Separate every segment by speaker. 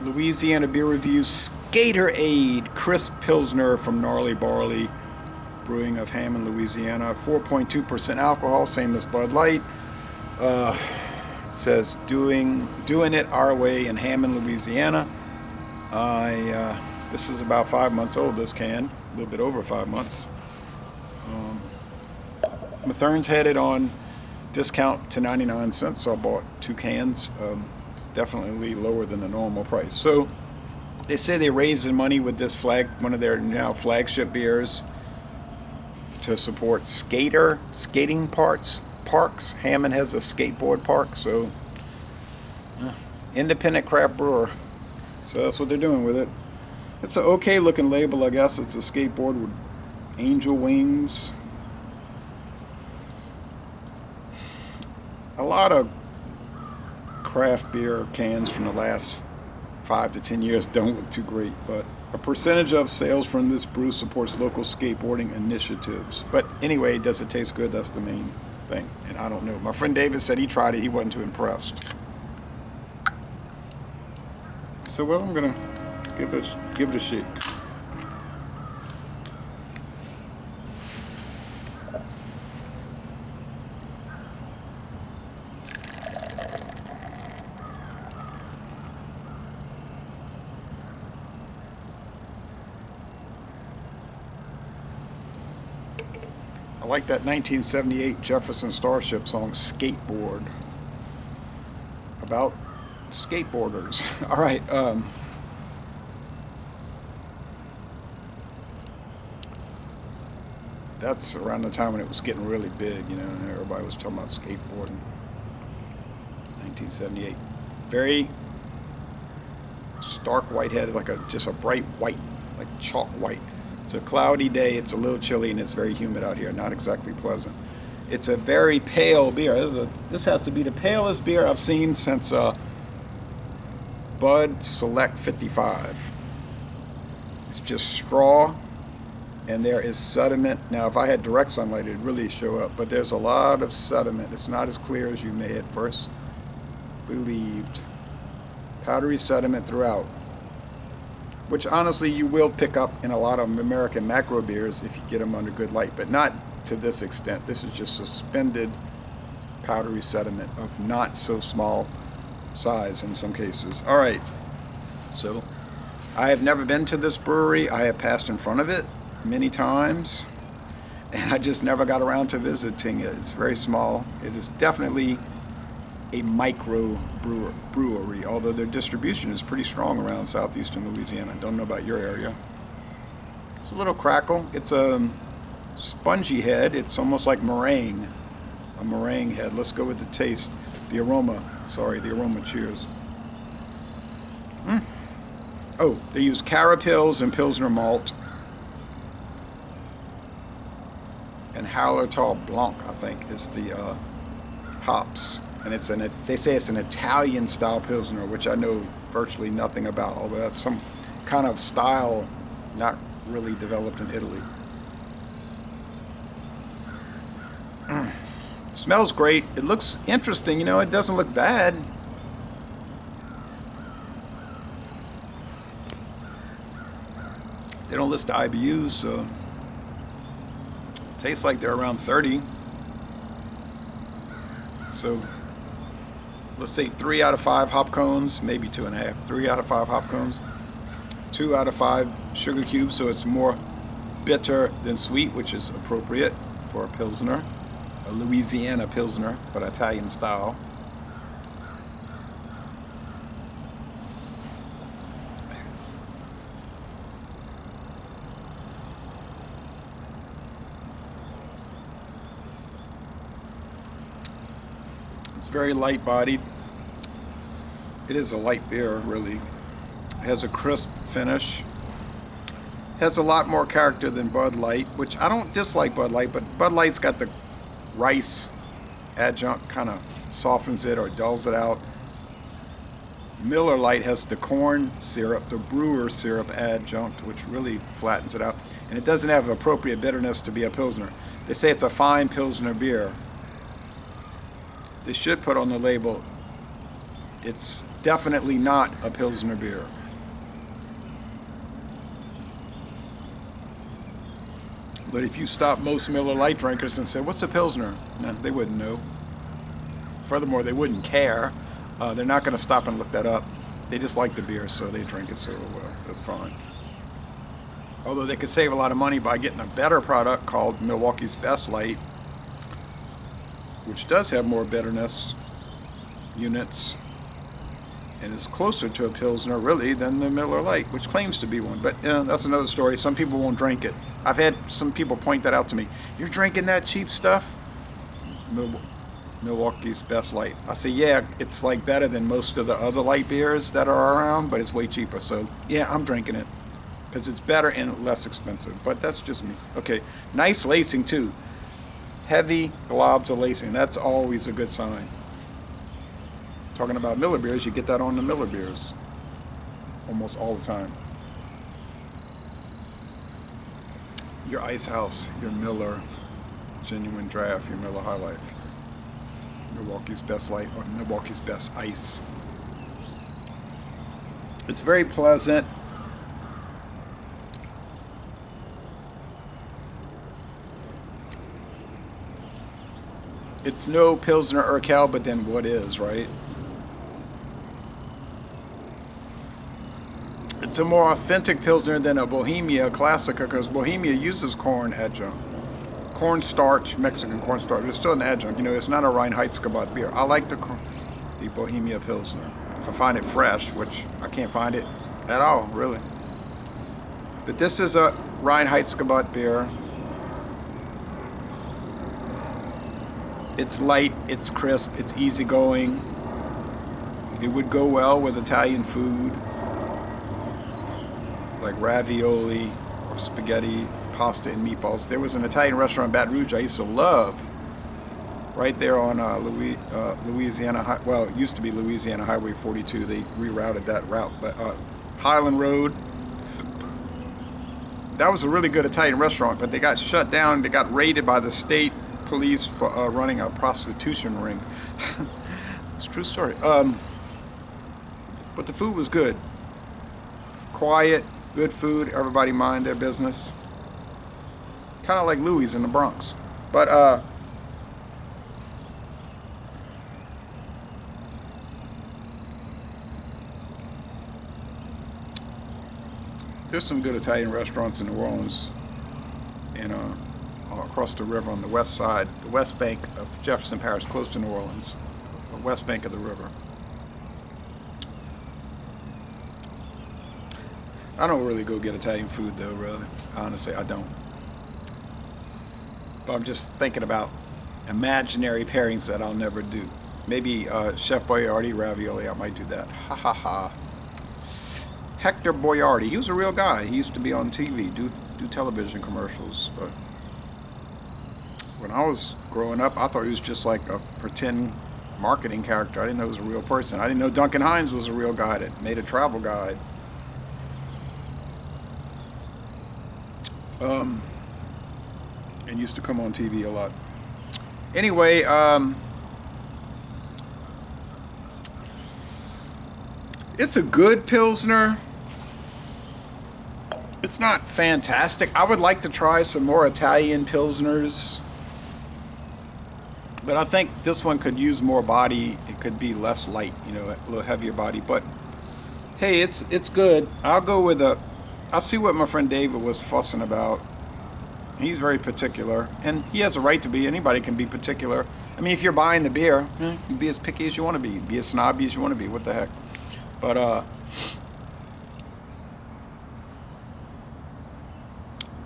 Speaker 1: Louisiana Beer Review Skaterade Crisp Pilsner from Gnarly Barley Brewing of Hammond, Louisiana. 4.2% alcohol, same as Bud Light. It says doing it our way in Hammond, Louisiana. This is about 5 months old, this can. A little bit over 5 months. Mathern's had it on discount to 99 cents, so I bought 2 cans. It's definitely lower than the normal price. So they say they're raising money with this one of their now flagship beers to support skating parks. Hammond has a skateboard park, so independent craft brewer. So that's what they're doing with it. It's an okay looking label, I guess. It's a skateboard with angel wings. A lot of craft beer cans from the last 5 to 10 years don't look too great, but a percentage of sales from this brew supports local skateboarding initiatives. But anyway, does it taste good? That's the main thing, and I don't know. My friend David said he tried it. He wasn't too impressed. So, well, I'm gonna give it a shake. I like that 1978 Jefferson Starship song, Skateboard, about skateboarders. All right. That's around the time when it was getting really big, you know, and everybody was talking about skateboarding. 1978. Very stark white headed, like just a bright white, like chalk white. It's a cloudy day, it's a little chilly, and it's very humid out here. Not exactly pleasant. It's a very pale beer. This has to be the palest beer I've seen since Bud Select 55. It's just straw, and there is sediment. Now, if I had direct sunlight, it'd really show up, but there's a lot of sediment. It's not as clear as you may at first believed. Powdery sediment throughout, which honestly you will pick up in a lot of American macro beers if you get them under good light, but not to this extent. This is just suspended powdery sediment of not so small size in some cases. All right, so I have never been to this brewery. I have passed in front of it many times, and I just never got around to visiting it. It's very small. It is definitely a micro brewery, although their distribution is pretty strong around southeastern Louisiana. I don't know about your area. It's a little crackle. It's a spongy head. It's almost like meringue, a meringue head. Let's go with the taste. The aroma. Cheers. Oh, they use Carapils and Pilsner malt and Hallertau Blanc, I think, is the hops. And they say it's an Italian-style Pilsner, which I know virtually nothing about, although that's some kind of style not really developed in Italy. Smells great. It looks interesting. You know, it doesn't look bad. They don't list the IBUs, so tastes like they're around 30. So let's say 3 out of 5 hop cones, maybe 2.5. 3 out of 5 hop cones, 2 out of 5 sugar cubes, so it's more bitter than sweet, which is appropriate for a Pilsner, a Louisiana Pilsner, but Italian style. It's very light bodied. It is a light beer, really. It has a crisp finish. Has a lot more character than Bud Light, which I don't dislike Bud Light, but Bud Light's got the rice adjunct, kind of softens it or dulls it out. Miller Lite has the corn syrup, the brewer syrup adjunct, which really flattens it out. And it doesn't have appropriate bitterness to be a Pilsner. They say it's a fine Pilsner beer. They should put on the label It's definitely not a Pilsner beer. But if you stop most Miller Lite drinkers and said, what's a Pilsner? No, they wouldn't know. Furthermore, they wouldn't care. They're not going to stop and look that up. They just like the beer, so they drink it, so well, that's fine. Although they could save a lot of money by getting a better product called Milwaukee's Best Light, which does have more bitterness units and is closer to a Pilsner, really, than the Miller Lite, which claims to be one. But that's another story. Some people won't drink it. I've had some people point that out to me. You're drinking that cheap stuff? Milwaukee's Best Light. I say, yeah, it's like better than most of the other light beers that are around, but it's way cheaper. So, yeah, I'm drinking it because it's better and less expensive. But that's just me. Okay, nice lacing, too. Heavy globs of lacing. That's always a good sign. Talking about Miller beers, you get that on the Miller beers almost all the time. Your Ice House, your Miller Genuine Draft, your Miller High Life, Milwaukee's Best Light, or Milwaukee's Best Ice. It's very pleasant. It's no Pilsner Urquell, but then what is, right? It's a more authentic Pilsner than a Bohemia Classica, because Bohemia uses corn adjunct. Corn starch, Mexican corn starch. It's still an adjunct. You know, it's not a Reinheitsgebot beer. I like the Bohemia Pilsner. If I find it fresh, which I can't find it at all, really. But this is a Reinheitsgebot beer. It's light, it's crisp, it's easygoing. It would go well with Italian food, like ravioli or spaghetti, pasta and meatballs. There was an Italian restaurant in Baton Rouge I used to love, right there on Louisiana, well, it used to be Louisiana Highway 42. They rerouted that route, but Highland Road. That was a really good Italian restaurant, but they got shut down. They got raided by the state police for running a prostitution ring. It's a true story. But the food was good. Quiet, good food. Everybody mind their business. Kind of like Louis in the Bronx. But there's some good Italian restaurants in New Orleans and across the river on the west side, the west bank of Jefferson Parish, close to New Orleans, the west bank of the river. I don't really go get Italian food though, really. Honestly, I don't. But I'm just thinking about imaginary pairings that I'll never do. Maybe Chef Boyardee ravioli, I might do that. Ha ha ha. Hector Boyardee, he was a real guy. He used to be on TV, do television commercials. But when I was growing up, I thought he was just like a pretend marketing character. I didn't know he was a real person. I didn't know Duncan Hines was a real guy that made a travel guide. And used to come on TV a lot. Anyway, it's a good Pilsner. It's not fantastic. I would like to try some more Italian Pilsners. But I think this one could use more body. It could be less light, you know, a little heavier body. But hey, it's good. I'll see what my friend David was fussing about. He's very particular, and he has a right to be. Anybody can be particular. I mean, if you're buying the beer, you can be as picky as you want to be as snobby as you want to be. What the heck? But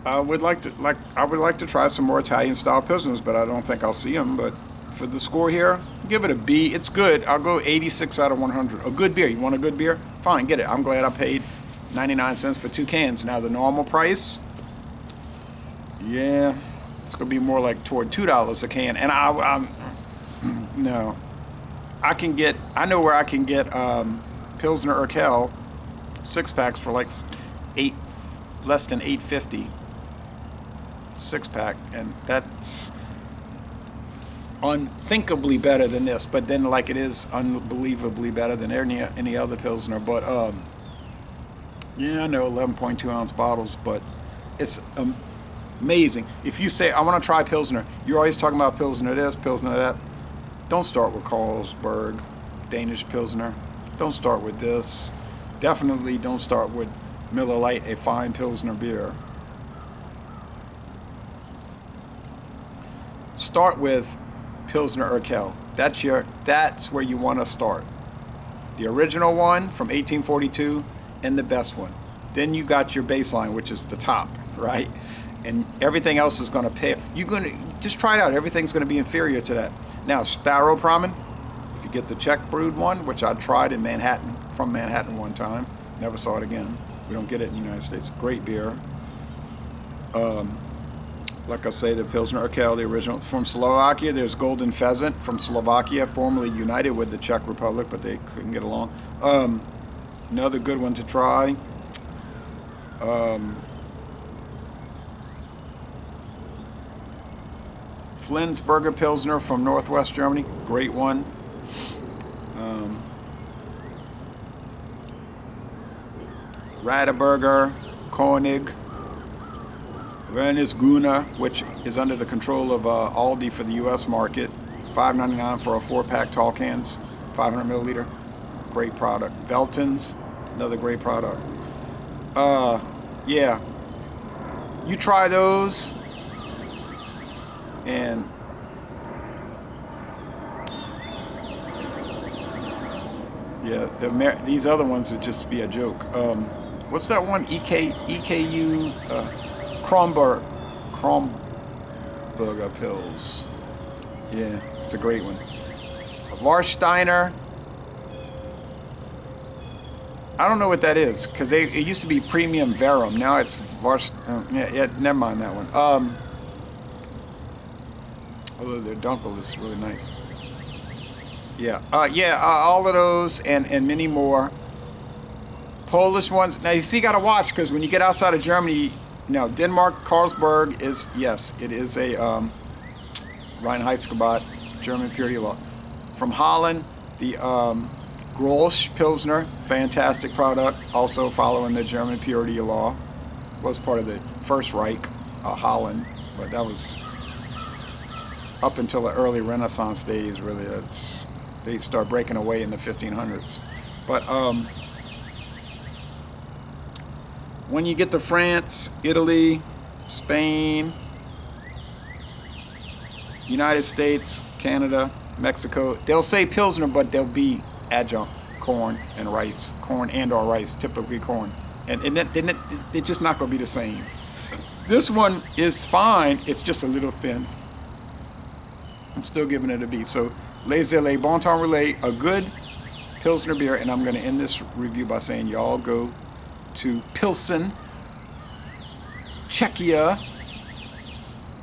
Speaker 1: I would like to try some more Italian-style Pilsners, but I don't think I'll see them. But for the score here, give it a B. It's good. I'll go 86 out of 100. A good beer. You want a good beer? Fine, get it. I'm glad I paid 99 cents for 2 cans. Now the normal price, yeah, it's gonna be more like toward $2 a can. And I'm no, I know where I can get Pilsner Urquell 6-packs for like less than $8.50 6-pack, and that's unthinkably better than this, but then like it is unbelievably better than any other Pilsner. But yeah, I know 11.2 ounce bottles, but it's amazing. If you say I want to try Pilsner, you're always talking about Pilsner this, Pilsner that. Don't start with Carlsberg, Danish Pilsner. Don't start with this. Definitely don't start with Miller Lite, a fine Pilsner beer. Start with Pilsner Urquell. That's where you want to start. The original one from 1842 and the best one. Then you got your baseline, which is the top, right? And everything else is going to pay. You're going to just try it out. Everything's going to be inferior to that. Now, Staropramen, if you get the Czech brewed one, which I tried in Manhattan, from Manhattan one time, never saw it again. We don't get it in the United States. Great beer. Like I say, the Pilsner Urquell, the original. From Slovakia, there's Golden Pheasant from Slovakia, formerly united with the Czech Republic, but they couldn't get along. Another good one to try. Flensburger Pilsner from Northwest Germany, great one. Radeberger, Koenig, Wernesgrüner, which is under the control of Aldi for the U.S. market, $5.99 for a 4-pack tall cans, 500 milliliter, great product. Belton's, another great product. Yeah, you try those, and yeah, these other ones would just be a joke. What's that one? EKU Kronberger Pils. Yeah, it's a great one. Warsteiner. I don't know what that is, because it used to be Premium Verum. Now it's yeah, never mind that one. Although their Dunkel is really nice. Yeah, all of those and many more. Polish ones. Now you see, you got to watch, because when you get outside of Germany, Denmark, Carlsberg is, yes, it is a Reinheitsgebot, German purity law. From Holland, the Grolsch Pilsner, fantastic product, also following the German purity law. Was part of the First Reich, Holland, but that was up until the early Renaissance days, really. They start breaking away in the 1500s. But when you get to France, Italy, Spain, United States, Canada, Mexico, they'll say Pilsner, but they'll be adjunct corn and rice, corn and or rice, typically corn. And then it's just not going to be the same. This one is fine, it's just a little thin. I'm still giving it a B. So, Les Îles Bon Temps Relais, a good Pilsner beer, and I'm going to end this review by saying y'all go to Pilsen, Czechia.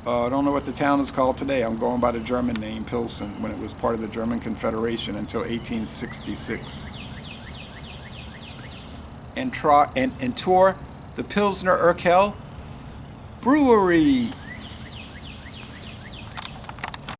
Speaker 1: I don't know what the town is called today. I'm going by the German name, Pilsen, when it was part of the German Confederation until 1866. And tour the Pilsner Urquell Brewery.